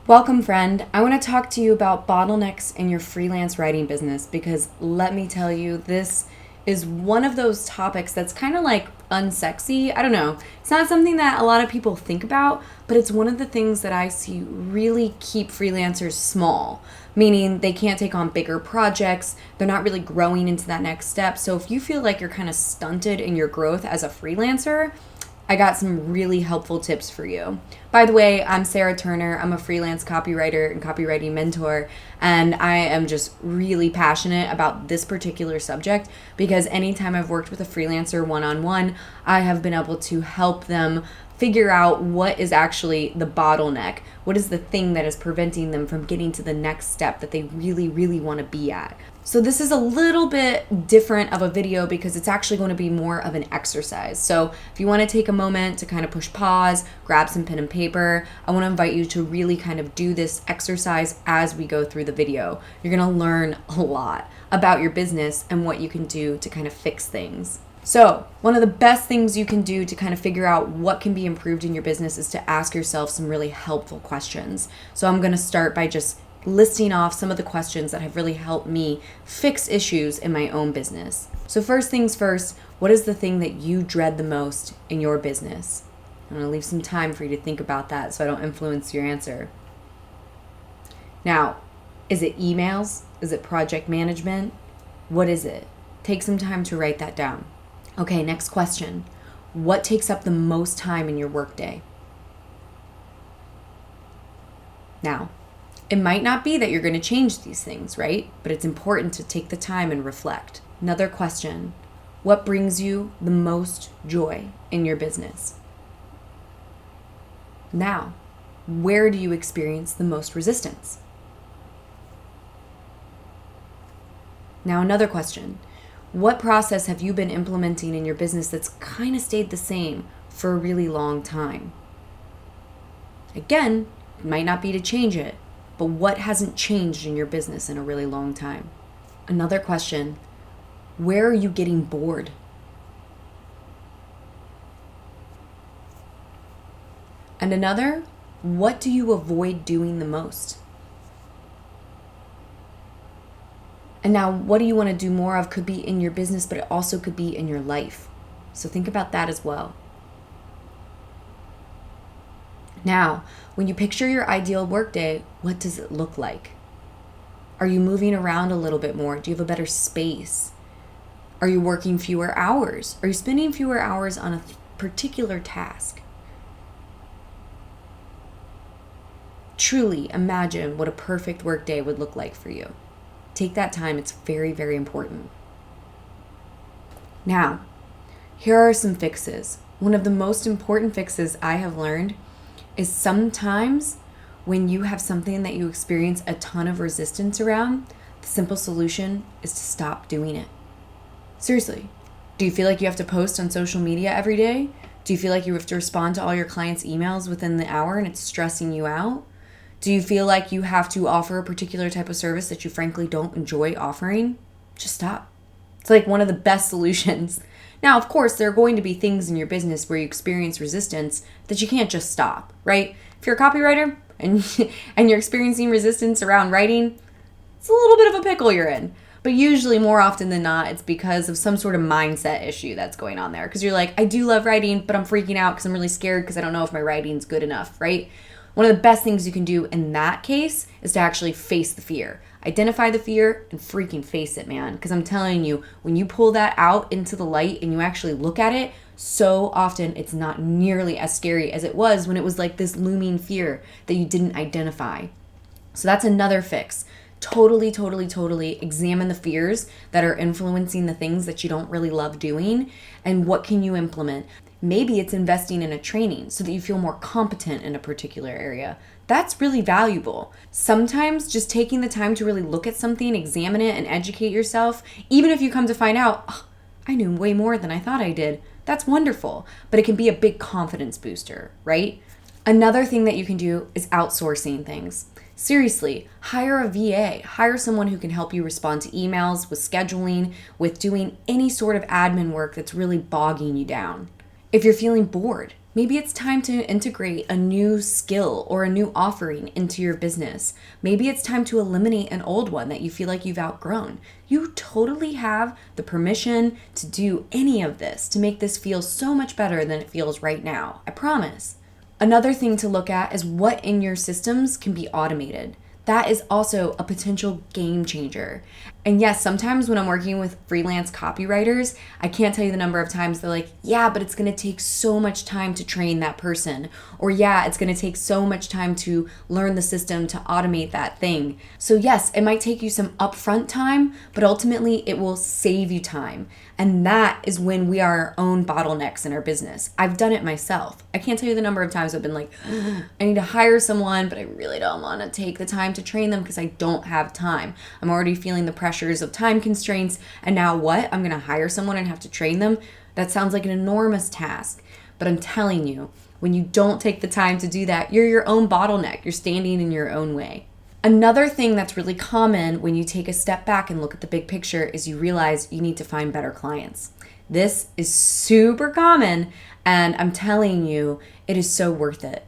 Welcome, friend. I want to talk to you about bottlenecks in your freelance writing business because let me tell you, this is one of those topics that's kind of like unsexy. I don't know. It's not something that a lot of people think about, but it's one of the things that I see really keep freelancers small, meaning they can't take on bigger projects. They're not really growing into that next step. So if you feel like you're kind of stunted in your growth as a freelancer, I got some really helpful tips for you. By the way, I'm Sarah Turner. I'm a freelance copywriter and copywriting mentor, and I am just really passionate about this particular subject because anytime I've worked with a freelancer one-on-one, I have been able to help them figure out what is actually the bottleneck. What is the thing that is preventing them from getting to the next step that they really, really want to be at? So this is a little bit different of a video because it's actually going to be more of an exercise. So if you want to take a moment to kind of push pause, grab some pen and paper, I want to invite you to really kind of do this exercise as we go through the video. You're going to learn a lot about your business and what you can do to kind of fix things. So one of the best things you can do to kind of figure out what can be improved in your business is to ask yourself some really helpful questions. So I'm going to start by just listing off some of the questions that have really helped me fix issues in my own business. So first things first, what is the thing that you dread the most in your business? I'm going to leave some time for you to think about that so I don't influence your answer. Now, is it emails? Is it project management? What is it? Take some time to write that down. Okay, next question. What takes up the most time in your workday? Now, it might not be that you're going to change these things, right? But it's important to take the time and reflect. Another question. What brings you the most joy in your business? Now, where do you experience the most resistance? Now, another question. What process have you been implementing in your business that's kind of stayed the same for a really long time? Again, it might not be to change it, but what hasn't changed in your business in a really long time? Another question, where are you getting bored? And another, what do you avoid doing the most? And now, what do you want to do more of could be in your business, but it also could be in your life. So think about that as well. Now, when you picture your ideal workday, what does it look like? Are you moving around a little bit more? Do you have a better space? Are you working fewer hours? Are you spending fewer hours on a particular task? Truly imagine what a perfect workday would look like for you. Take that time. It's very, very important. Now, here are some fixes. One of the most important fixes I have learned is sometimes when you have something that you experience a ton of resistance around, the simple solution is to stop doing it. Seriously. Do you feel like you have to post on social media every day? Do you feel like you have to respond to all your clients' emails within the hour and it's stressing you out? Do you feel like you have to offer a particular type of service that you frankly don't enjoy offering? Just stop. It's like one of the best solutions. Now, of course, there are going to be things in your business where you experience resistance that you can't just stop, right? If you're a copywriter and you're experiencing resistance around writing, it's a little bit of a pickle you're in. But usually, more often than not, it's because of some sort of mindset issue that's going on there. Because you're like, I do love writing, but I'm freaking out because I'm really scared because I don't know if my writing's good enough, right? One of the best things you can do in that case is to actually face the fear. Identify the fear and freaking face it, man. Because I'm telling you, when you pull that out into the light and you actually look at it, so often it's not nearly as scary as it was when it was like this looming fear that you didn't identify. So that's another fix. Totally examine the fears that are influencing the things that you don't really love doing and what can you implement. Maybe it's investing in a training so that you feel more competent in a particular area. That's really valuable. Sometimes just taking the time to really look at something, examine it, and educate yourself, even if you come to find out, oh, I knew way more than I thought I did. That's wonderful, but it can be a big confidence booster, right? Another thing that you can do is outsourcing things. Seriously, hire a VA, hire someone who can help you respond to emails, with scheduling, with doing any sort of admin work that's really bogging you down. If you're feeling bored, Maybe it's time to integrate a new skill or a new offering into your business. Maybe it's time to eliminate an old one that you feel like you've outgrown. You totally have the permission to do any of this, to make this feel so much better than it feels right now. I promise. Another thing to look at is what in your systems can be automated. That is also a potential game changer. And yes, sometimes when I'm working with freelance copywriters, I can't tell you the number of times they're like, yeah, but it's going to take so much time to train that person. Or yeah, it's going to take so much time to learn the system to automate that thing. So yes, it might take you some upfront time, but ultimately it will save you time. And that is when we are our own bottlenecks in our business. I've done it myself. I can't tell you the number of times I've been like, I need to hire someone, but I really don't want to take the time to train them because I don't have time. I'm already feeling the pressures of time constraints. And now what? I'm going to hire someone and have to train them? That sounds like an enormous task. But I'm telling you, when you don't take the time to do that, you're your own bottleneck. You're standing in your own way. Another thing that's really common when you take a step back and look at the big picture is you realize you need to find better clients. This is super common, and I'm telling you, it is so worth it.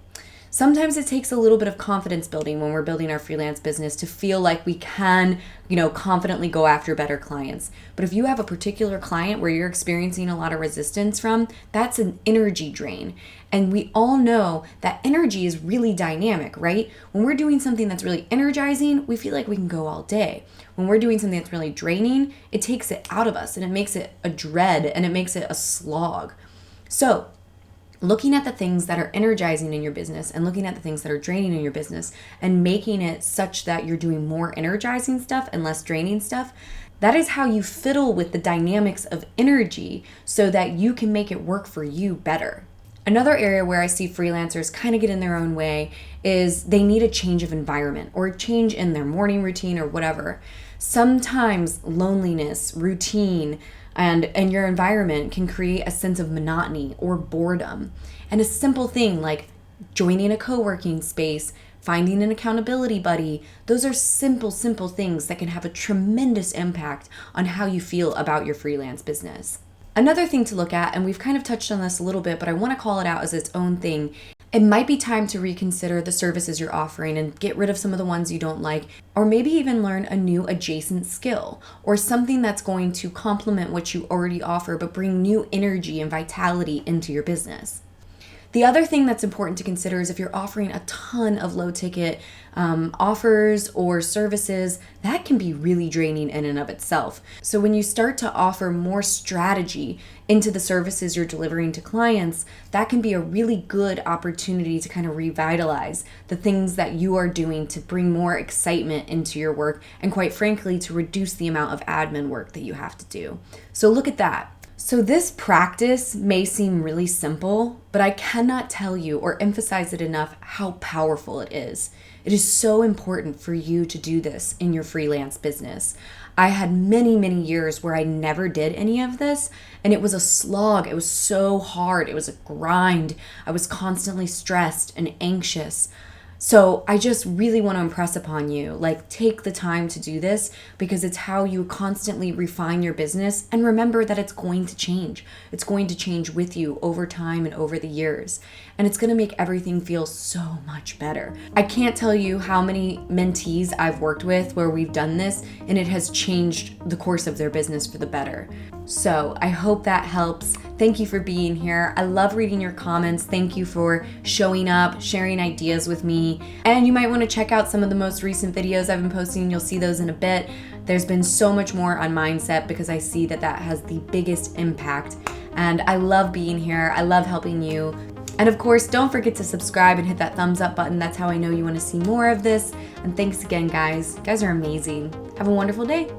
Sometimes it takes a little bit of confidence building when we're building our freelance business to feel like we can, confidently go after better clients. But if you have a particular client where you're experiencing a lot of resistance from, that's an energy drain. And we all know that energy is really dynamic, right? When we're doing something that's really energizing, we feel like we can go all day. When we're doing something that's really draining, it takes it out of us and it makes it a dread and it makes it a slog. So, looking at the things that are energizing in your business and looking at the things that are draining in your business and making it such that you're doing more energizing stuff and less draining stuff, that is how you fiddle with the dynamics of energy so that you can make it work for you better. Another area where I see freelancers kind of get in their own way is they need a change of environment or a change in their morning routine or whatever. Sometimes loneliness, routine, and your environment can create a sense of monotony or boredom. And a simple thing like joining a co-working space, finding an accountability buddy, those are simple things that can have a tremendous impact on how you feel about your freelance business. Another thing to look at, and we've kind of touched on this a little bit, but I want to call it out as its own thing. It might be time to reconsider the services you're offering and get rid of some of the ones you don't like, or maybe even learn a new adjacent skill or something that's going to complement what you already offer but bring new energy and vitality into your business. The other thing that's important to consider is if you're offering a ton of low ticket offers or services, that can be really draining in and of itself. So when you start to offer more strategy into the services you're delivering to clients, that can be a really good opportunity to kind of revitalize the things that you are doing to bring more excitement into your work and, quite frankly, to reduce the amount of admin work that you have to do. So look at that. So this practice may seem really simple, but I cannot tell you or emphasize it enough how powerful it is. It is so important for you to do this in your freelance business. I had many years where I never did any of this, and it was a slog. It was so hard. It was a grind. I was constantly stressed and anxious. So I just really want to impress upon you, take the time to do this because it's how you constantly refine your business, and remember that it's going to change. It's going to change with you over time and over the years, and it's going to make everything feel so much better. I can't tell you how many mentees I've worked with where we've done this and it has changed the course of their business for the better. So I hope that helps. Thank you for being here. I love reading your comments. Thank you for showing up, sharing ideas with me. And you might want to check out some of the most recent videos I've been posting. You'll see those in a bit. There's been so much more on mindset because I see that has the biggest impact. And I love being here. I love helping you. And of course, don't forget to subscribe and hit that thumbs up button. That's how I know you want to see more of this. And thanks again, guys. You guys are amazing. Have a wonderful day.